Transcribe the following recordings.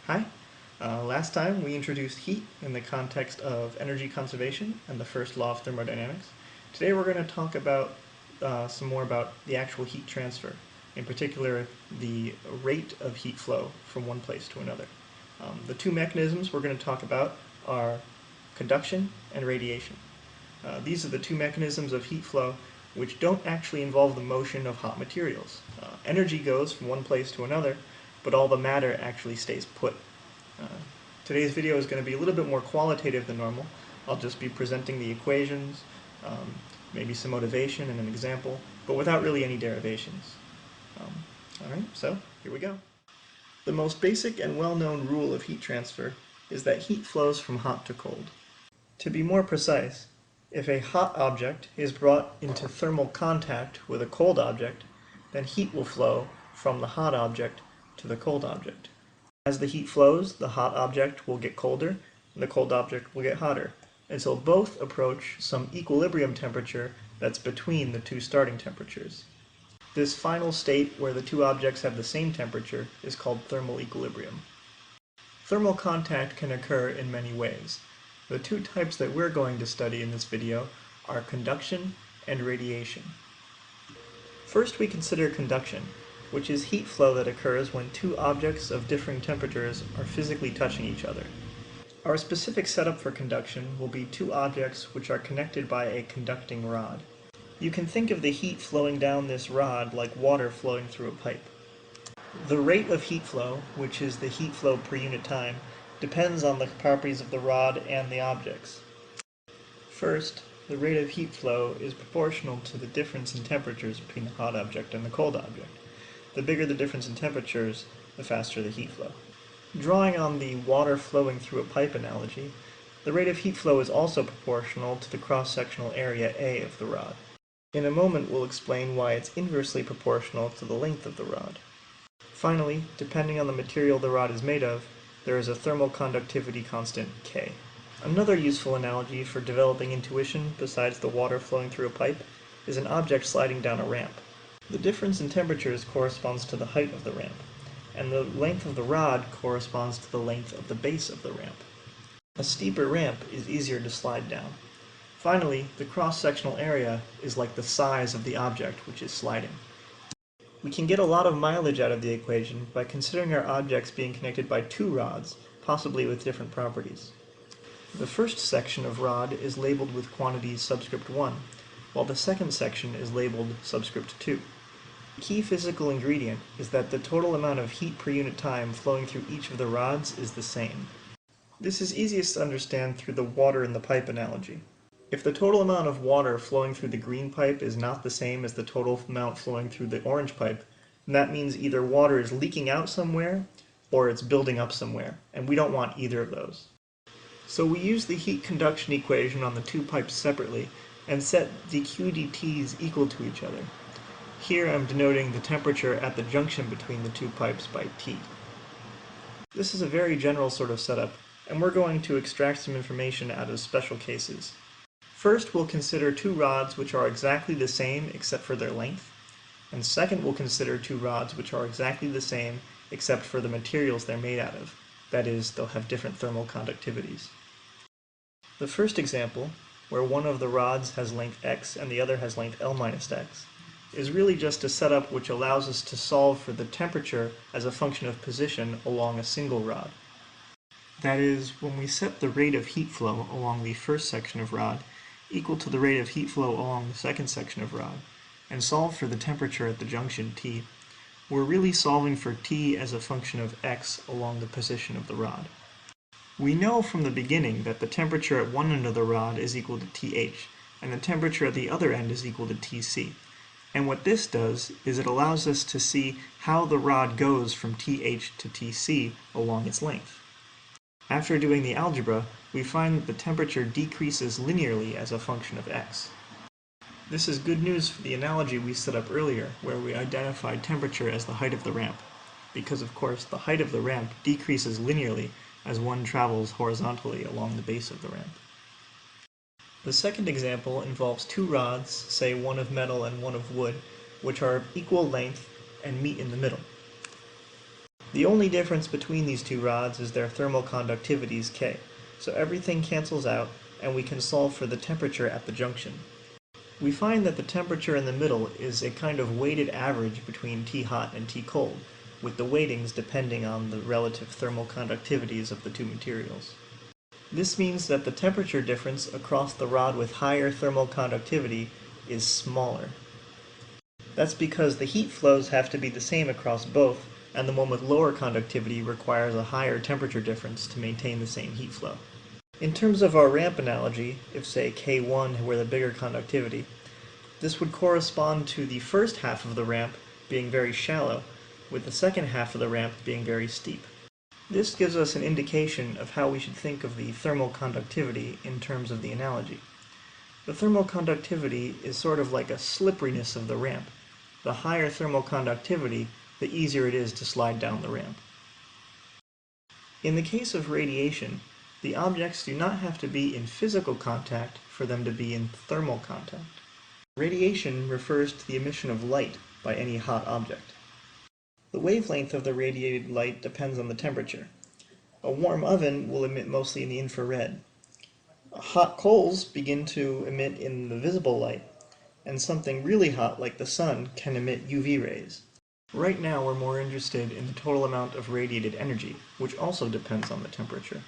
Hi. Last time we introduced heat in the context of energy conservation and the first law of thermodynamics. Today we're going to talk about some more about the actual heat transfer, in particular the rate of heat flow from one place to another. The two mechanisms we're going to talk about are conduction and radiation. These are the two mechanisms of heat flow which don't actually involve the motion of hot materials. Energy goes from one place to another, but all the matter actually stays put. Today's video is going to be a little bit more qualitative than normal. I'll just be presenting the equations, maybe some motivation and an example, but without really any derivations. Alright, so here we go. The most basic and well-known rule of heat transfer is that heat flows from hot to cold. To be more precise, if a hot object is brought into thermal contact with a cold object, then heat will flow from the hot object to the cold object. As the heat flows, the hot object will get colder, and the cold object will get hotter, until both approach some equilibrium temperature that's between the two starting temperatures. This final state, where the two objects have the same temperature, is called thermal equilibrium. Thermal contact can occur in many ways. The two types that we're going to study in this video are conduction and radiation. First, we consider conduction, which is heat flow that occurs when two objects of differing temperatures are physically touching each other. Our specific setup for conduction will be two objects which are connected by a conducting rod. You can think of the heat flowing down this rod like water flowing through a pipe. The rate of heat flow, which is the heat flow per unit time, depends on the properties of the rod and the objects. First, the rate of heat flow is proportional to the difference in temperatures between the hot object and the cold object. The bigger the difference in temperatures, the faster the heat flow. Drawing on the water flowing through a pipe analogy, the rate of heat flow is also proportional to the cross-sectional area A of the rod. In a moment we'll explain why it's inversely proportional to the length of the rod. Finally, depending on the material the rod is made of, there is a thermal conductivity constant K. Another useful analogy for developing intuition besides the water flowing through a pipe is an object sliding down a ramp. The difference in temperatures corresponds to the height of the ramp, and the length of the rod corresponds to the length of the base of the ramp. A steeper ramp is easier to slide down. Finally, the cross-sectional area is like the size of the object which is sliding. We can get a lot of mileage out of the equation by considering our objects being connected by two rods, possibly with different properties. The first section of rod is labeled with quantity subscript 1, while the second section is labeled subscript 2. The key physical ingredient is that the total amount of heat per unit time flowing through each of the rods is the same. This is easiest to understand through the water in the pipe analogy. If the total amount of water flowing through the green pipe is not the same as the total amount flowing through the orange pipe, then that means either water is leaking out somewhere or it's building up somewhere, and we don't want either of those. So we use the heat conduction equation on the two pipes separately and set dq dt's equal to each other. Here I'm denoting the temperature at the junction between the two pipes by T. This is a very general sort of setup, and we're going to extract some information out of special cases. First, we'll consider two rods which are exactly the same except for their length, and second we'll consider two rods which are exactly the same except for the materials they're made out of. That is, they'll have different thermal conductivities. The first example, where one of the rods has length x and the other has length L minus x, is really just a setup which allows us to solve for the temperature as a function of position along a single rod. That is, when we set the rate of heat flow along the first section of rod equal to the rate of heat flow along the second section of rod, and solve for the temperature at the junction T, we're really solving for T as a function of x along the position of the rod. We know from the beginning that the temperature at one end of the rod is equal to TH, and the temperature at the other end is equal to TC. And what this does is it allows us to see how the rod goes from TH to TC along its length. After doing the algebra, we find that the temperature decreases linearly as a function of x. This is good news for the analogy we set up earlier, where we identified temperature as the height of the ramp, because of course the height of the ramp decreases linearly as one travels horizontally along the base of the ramp. The second example involves two rods, say one of metal and one of wood, which are of equal length and meet in the middle. The only difference between these two rods is their thermal conductivities K, so everything cancels out and we can solve for the temperature at the junction. We find that the temperature in the middle is a kind of weighted average between T hot and T cold, with the weightings depending on the relative thermal conductivities of the two materials. This means that the temperature difference across the rod with higher thermal conductivity is smaller. That's because the heat flows have to be the same across both, and the one with lower conductivity requires a higher temperature difference to maintain the same heat flow. In terms of our ramp analogy, if say K1 were the bigger conductivity, this would correspond to the first half of the ramp being very shallow, with the second half of the ramp being very steep. This gives us an indication of how we should think of the thermal conductivity in terms of the analogy. The thermal conductivity is sort of like a slipperiness of the ramp. The higher thermal conductivity, the easier it is to slide down the ramp. In the case of radiation, the objects do not have to be in physical contact for them to be in thermal contact. Radiation refers to the emission of light by any hot object. The wavelength of the radiated light depends on the temperature. A warm oven will emit mostly in the infrared. Hot coals begin to emit in the visible light, and something really hot like the sun can emit UV rays. Right now we're more interested in the total amount of radiated energy, which also depends on the temperature.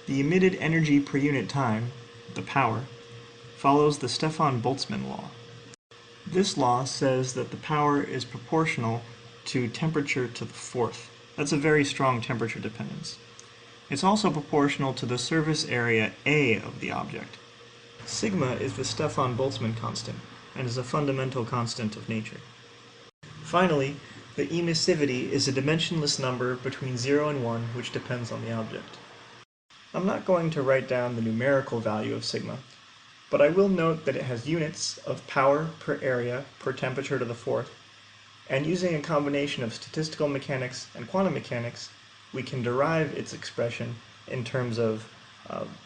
The emitted energy per unit time, the power, follows the Stefan-Boltzmann law. This law says that the power is proportional to temperature to the fourth. That's a very strong temperature dependence. It's also proportional to the surface area A of the object. Sigma is the Stefan-Boltzmann constant, and is a fundamental constant of nature. Finally, the emissivity is a dimensionless number between 0 and 1 which depends on the object. I'm not going to write down the numerical value of sigma, but I will note that it has units of power per area per temperature to the fourth, and using a combination of statistical mechanics and quantum mechanics, we can derive its expression in terms of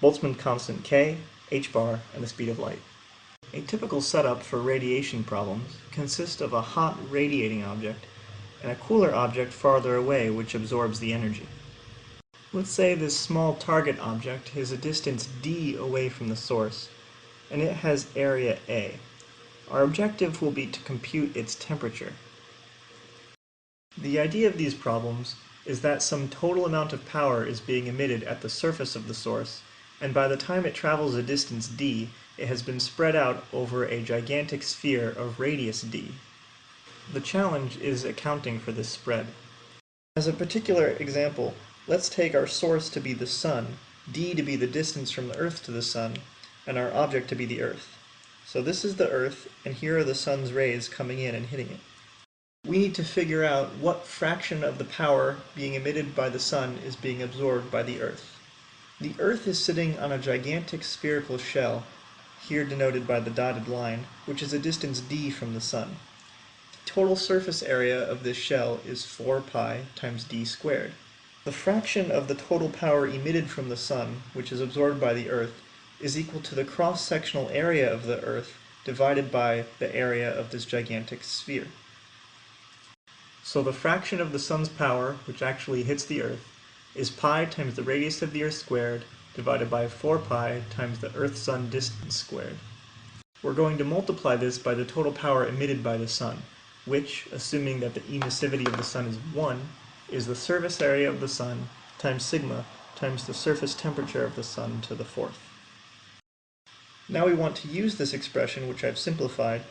Boltzmann constant K, h bar, and the speed of light. A typical setup for radiation problems consists of a hot radiating object and a cooler object farther away which absorbs the energy. Let's say this small target object is a distance d away from the source, and it has area A. Our objective will be to compute its temperature. The idea of these problems is that some total amount of power is being emitted at the surface of the source, and by the time it travels a distance d, it has been spread out over a gigantic sphere of radius d. The challenge is accounting for this spread. As a particular example, let's take our source to be the sun, d to be the distance from the Earth to the sun, and our object to be the Earth. So this is the Earth, and here are the sun's rays coming in and hitting it. We need to figure out what fraction of the power being emitted by the sun is being absorbed by the Earth. The Earth is sitting on a gigantic spherical shell, here denoted by the dotted line, which is a distance d from the sun. The total surface area of this shell is 4 pi times d squared. The fraction of the total power emitted from the sun, which is absorbed by the Earth, is equal to the cross-sectional area of the Earth divided by the area of this gigantic sphere. So the fraction of the sun's power, which actually hits the Earth, is pi times the radius of the Earth squared divided by 4 pi times the Earth-Sun distance squared. We're going to multiply this by the total power emitted by the sun, which, assuming that the emissivity of the sun is 1, is the surface area of the sun times sigma times the surface temperature of the sun to the fourth. Now we want to use this expression, which I've simplified,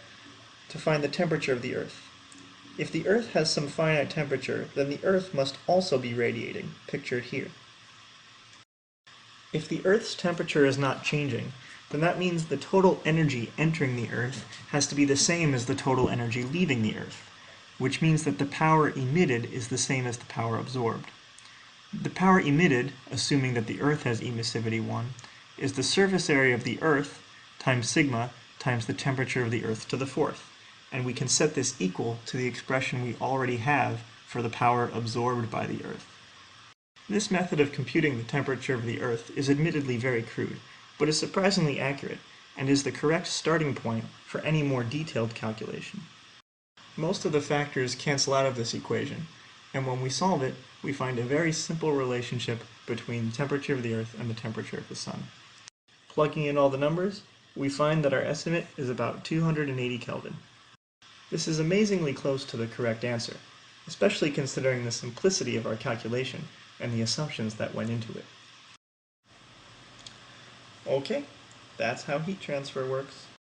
to find the temperature of the Earth. If the Earth has some finite temperature, then the Earth must also be radiating, pictured here. If the Earth's temperature is not changing, then that means the total energy entering the Earth has to be the same as the total energy leaving the Earth, which means that the power emitted is the same as the power absorbed. The power emitted, assuming that the Earth has emissivity 1, is the surface area of the Earth times sigma times the temperature of the Earth to the fourth, and we can set this equal to the expression we already have for the power absorbed by the Earth. This method of computing the temperature of the Earth is admittedly very crude, but is surprisingly accurate, and is the correct starting point for any more detailed calculation. Most of the factors cancel out of this equation, And when we solve it, we find a very simple relationship between the temperature of the Earth and the temperature of the Sun. Plugging in all the numbers, we find that our estimate is about 280 Kelvin. This is amazingly close to the correct answer, especially considering the simplicity of our calculation and the assumptions that went into it. Okay, that's how heat transfer works.